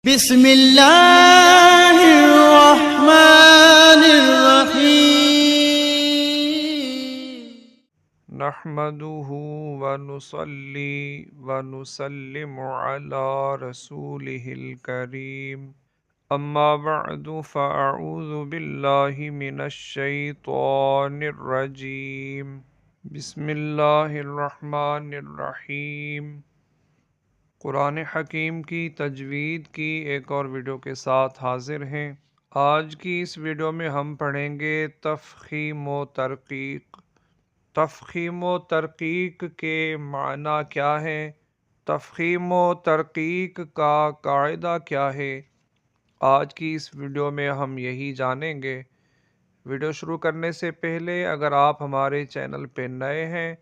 بسم اللہ الرحمن الرحیم نحمده ونصلي ونسلم على رسوله الكريم اما بعد فاعوذ بالله من الشيطان الرجيم بسم الله الرحمن الرحیم۔ قرآن حکیم کی تجوید کی ایک اور ویڈیو کے ساتھ حاضر ہیں۔ آج کی اس ویڈیو میں ہم پڑھیں گے تفخیم و ترقیق۔ تفخیم و ترقیق کے معنی کیا ہے؟ تفخیم و ترقیق کا قاعدہ کیا ہے؟ آج کی اس ویڈیو میں ہم یہی جانیں گے۔ ویڈیو شروع کرنے سے پہلے اگر آپ ہمارے چینل پہ نئے ہیں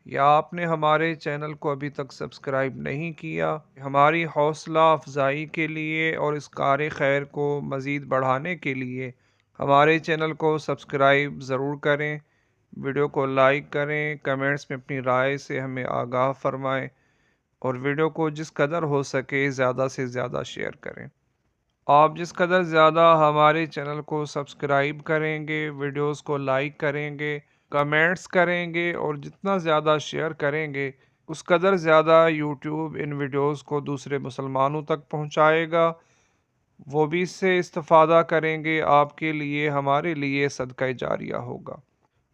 یا آپ نے ہمارے چینل کو ابھی تک سبسکرائب نہیں کیا، ہماری حوصلہ افزائی کے لیے اور اس کار خیر کو مزید بڑھانے کے لیے ہمارے چینل کو سبسکرائب ضرور کریں، ویڈیو کو لائک کریں، کمنٹس میں اپنی رائے سے ہمیں آگاہ فرمائیں اور ویڈیو کو جس قدر ہو سکے زیادہ سے زیادہ شیئر کریں۔ آپ جس قدر زیادہ ہمارے چینل کو سبسکرائب کریں گے، ویڈیوز کو لائک کریں گے، کمنٹس کریں گے اور جتنا زیادہ شیئر کریں گے اس قدر زیادہ یوٹیوب ان ویڈیوز کو دوسرے مسلمانوں تک پہنچائے گا، وہ بھی اس سے استفادہ کریں گے، آپ کے لیے ہمارے لیے صدقہ جاریہ ہوگا۔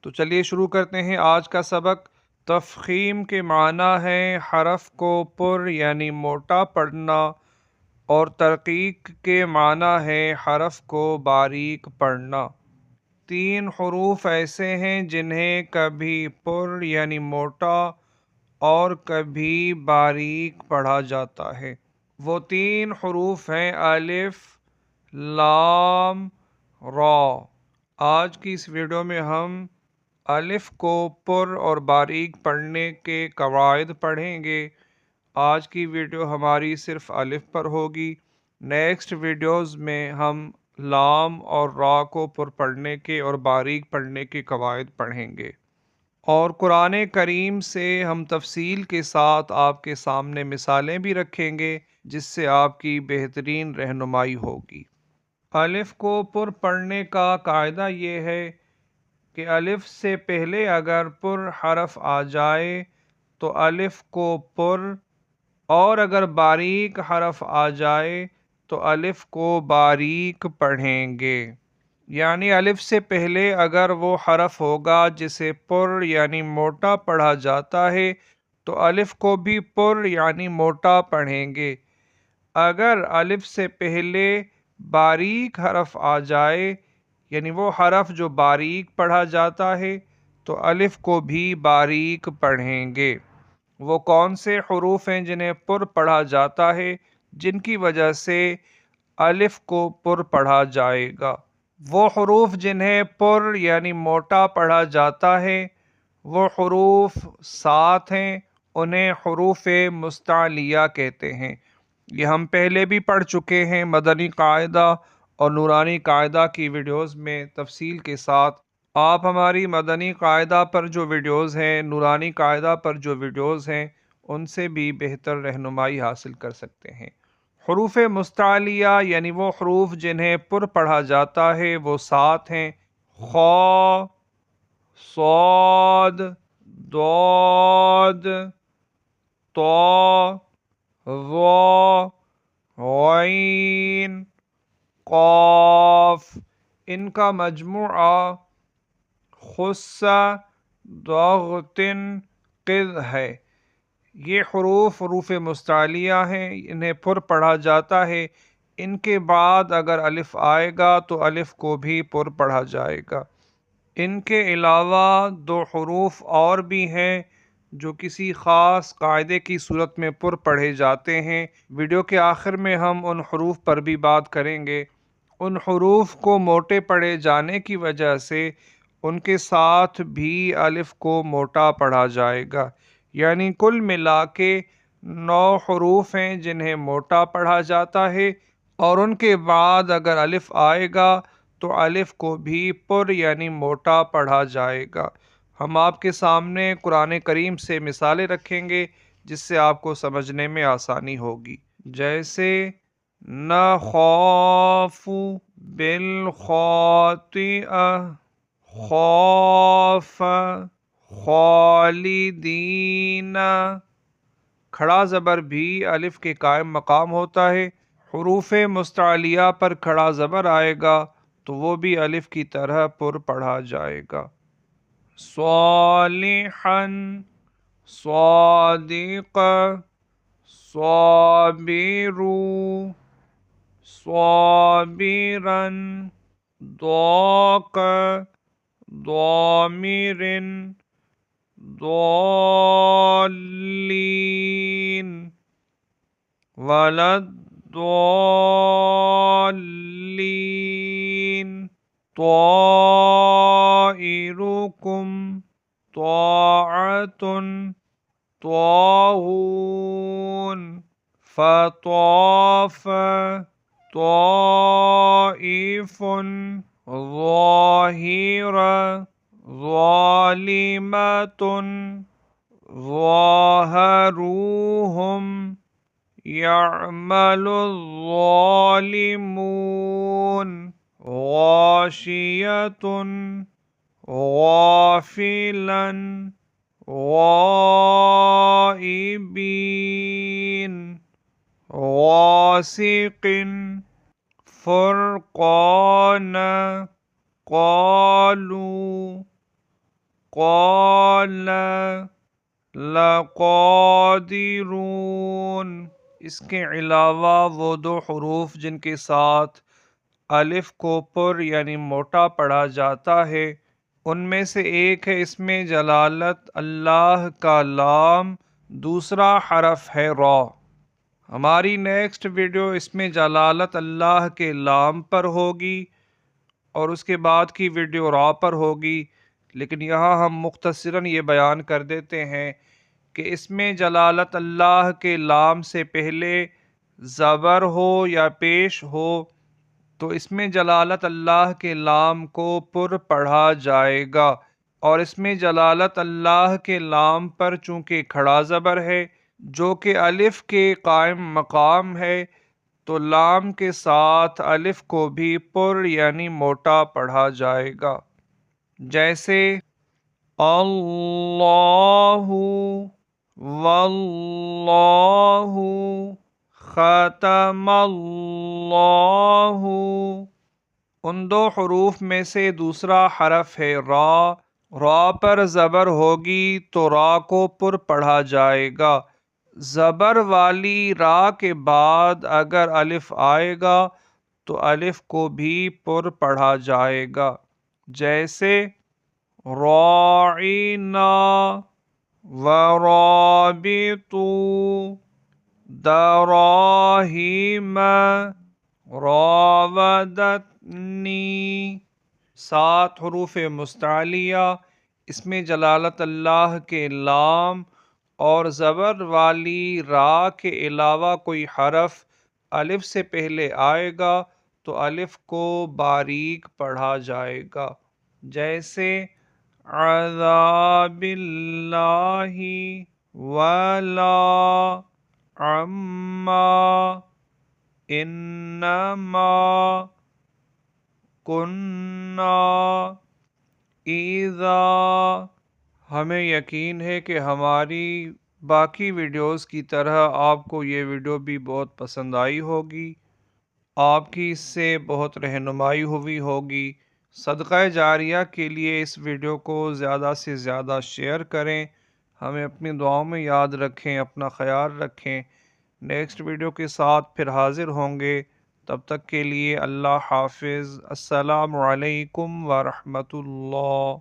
تو چلیے شروع کرتے ہیں آج کا سبق۔ تفخیم کے معنی ہے حرف کو پر یعنی موٹا پڑھنا، اور ترقیق کے معنی ہے حرف کو باریک پڑھنا۔ تین حروف ایسے ہیں جنہیں کبھی پر یعنی موٹا اور کبھی باریک پڑھا جاتا ہے۔ وہ تین حروف ہیں الف، لام، را۔ آج کی اس ویڈیو میں ہم الف کو پر اور باریک پڑھنے کے قواعد پڑھیں گے۔ آج کی ویڈیو ہماری صرف الف پر ہوگی، نیکسٹ ویڈیوز میں ہم لام اور را کو پر پڑھنے کے اور باریک پڑھنے کے قواعد پڑھیں گے، اور قرآن کریم سے ہم تفصیل کے ساتھ آپ کے سامنے مثالیں بھی رکھیں گے جس سے آپ کی بہترین رہنمائی ہوگی۔ الف کو پر پڑھنے کا قاعدہ یہ ہے کہ الف سے پہلے اگر پر حرف آ جائے تو الف کو پر، اور اگر باریک حرف آ جائے تو الف کو باریک پڑھیں گے۔ یعنی الف سے پہلے اگر وہ حرف ہوگا جسے پر یعنی موٹا پڑھا جاتا ہے تو الف کو بھی پر یعنی موٹا پڑھیں گے۔ اگر الف سے پہلے باریک حرف آ جائے یعنی وہ حرف جو باریک پڑھا جاتا ہے تو الف کو بھی باریک پڑھیں گے۔ وہ کون سے حروف ہیں جنہیں پر پڑھا جاتا ہے، جن کی وجہ سے الف کو پر پڑھا جائے گا؟ وہ حروف جنہیں پر یعنی موٹا پڑھا جاتا ہے وہ حروف 7 ہیں، انہیں حروف مستعلیہ کہتے ہیں۔ یہ ہم پہلے بھی پڑھ چکے ہیں مدنی قاعدہ اور نورانی قاعدہ کی ویڈیوز میں تفصیل کے ساتھ۔ آپ ہماری مدنی قاعدہ پر جو ویڈیوز ہیں، نورانی قاعدہ پر جو ویڈیوز ہیں، ان سے بھی بہتر رہنمائی حاصل کر سکتے ہیں۔ حروف مستعلیہ یعنی وہ حروف جنہیں پر پڑھا جاتا ہے وہ 7 ہیں: خا، صاد، ضاد، طا، ظا، غین، قاف۔ ان کا مجموعہ خص ضغط قذ ہے۔ یہ حروف مستعلیہ ہیں، انہیں پر پڑھا جاتا ہے۔ ان کے بعد اگر الف آئے گا تو الف کو بھی پر پڑھا جائے گا۔ ان کے علاوہ 2 حروف اور بھی ہیں جو کسی خاص قاعدے کی صورت میں پر پڑھے جاتے ہیں۔ ویڈیو کے آخر میں ہم ان حروف پر بھی بات کریں گے۔ ان حروف کو موٹے پڑھے جانے کی وجہ سے ان کے ساتھ بھی الف کو موٹا پڑھا جائے گا۔ یعنی کل ملا کے 9 حروف ہیں جنہیں موٹا پڑھا جاتا ہے، اور ان کے بعد اگر الف آئے گا تو الف کو بھی پر یعنی موٹا پڑھا جائے گا۔ ہم آپ کے سامنے قرآن کریم سے مثالیں رکھیں گے جس سے آپ کو سمجھنے میں آسانی ہوگی۔ جیسے نخاف بالخاطئة خوف خالدین، کھڑا زبر بھی الف کے قائم مقام ہوتا ہے، حروف مستعلیہ پر کھڑا زبر آئے گا تو وہ بھی الف کی طرح پر پڑھا جائے گا۔ صالحا صادق صابر صابرا ضاق ضامر ضالین وللضالین طائرکم طاعۃ طاغون فطاف طائف ظاہر ظالمۃ ظاہروہم يعمل الظالمون غاشية غافلا غائبين غاسق فرقانا قالوا قال لقادرون۔ اس کے علاوہ وہ دو حروف جن کے ساتھ الف کو پر یعنی موٹا پڑھا جاتا ہے، ان میں سے ایک ہے اس میں جلالت اللہ کا لام، دوسرا حرف ہے را۔ ہماری نیکسٹ ویڈیو اس میں جلالت اللہ کے لام پر ہوگی اور اس کے بعد کی ویڈیو را پر ہوگی، لیکن یہاں ہم مختصراً یہ بیان کر دیتے ہیں کہ اس میں جلالت اللہ کے لام سے پہلے زبر ہو یا پیش ہو تو اس میں جلالت اللہ کے لام کو پر پڑھا جائے گا، اور اس میں جلالت اللہ کے لام پر چونکہ کھڑا زبر ہے جو کہ الف کے قائم مقام ہے تو لام کے ساتھ الف کو بھی پر یعنی موٹا پڑھا جائے گا، جیسے اللہ واللہ ختم اللہ۔ ان دو حروف میں سے دوسرا حرف ہے را، را پر زبر ہوگی تو را کو پر پڑھا جائے گا، زبر والی را کے بعد اگر الف آئے گا تو الف کو بھی پر پڑھا جائے گا، جیسے راعینا ورابطو دراہیم راودتنی۔ 7 حروف مستعلیہ، اس میں جلالت اللہ کے لام اور زبر والی را کے علاوہ کوئی حرف الف سے پہلے آئے گا تو الف کو باریک پڑھا جائے گا، جیسے عذاب اللہ ولا عما انما کننا اذا۔ ہمیں یقین ہے کہ ہماری باقی ویڈیوز کی طرح آپ کو یہ ویڈیو بھی بہت پسند آئی ہوگی، آپ کی اس سے بہت رہنمائی ہوئی ہوگی۔ صدقہ جاریہ کے لیے اس ویڈیو کو زیادہ سے زیادہ شیئر کریں، ہمیں اپنی دعاؤں میں یاد رکھیں، اپنا خیال رکھیں۔ نیکسٹ ویڈیو کے ساتھ پھر حاضر ہوں گے، تب تک کے لیے اللہ حافظ۔ السلام علیکم ورحمۃ اللہ۔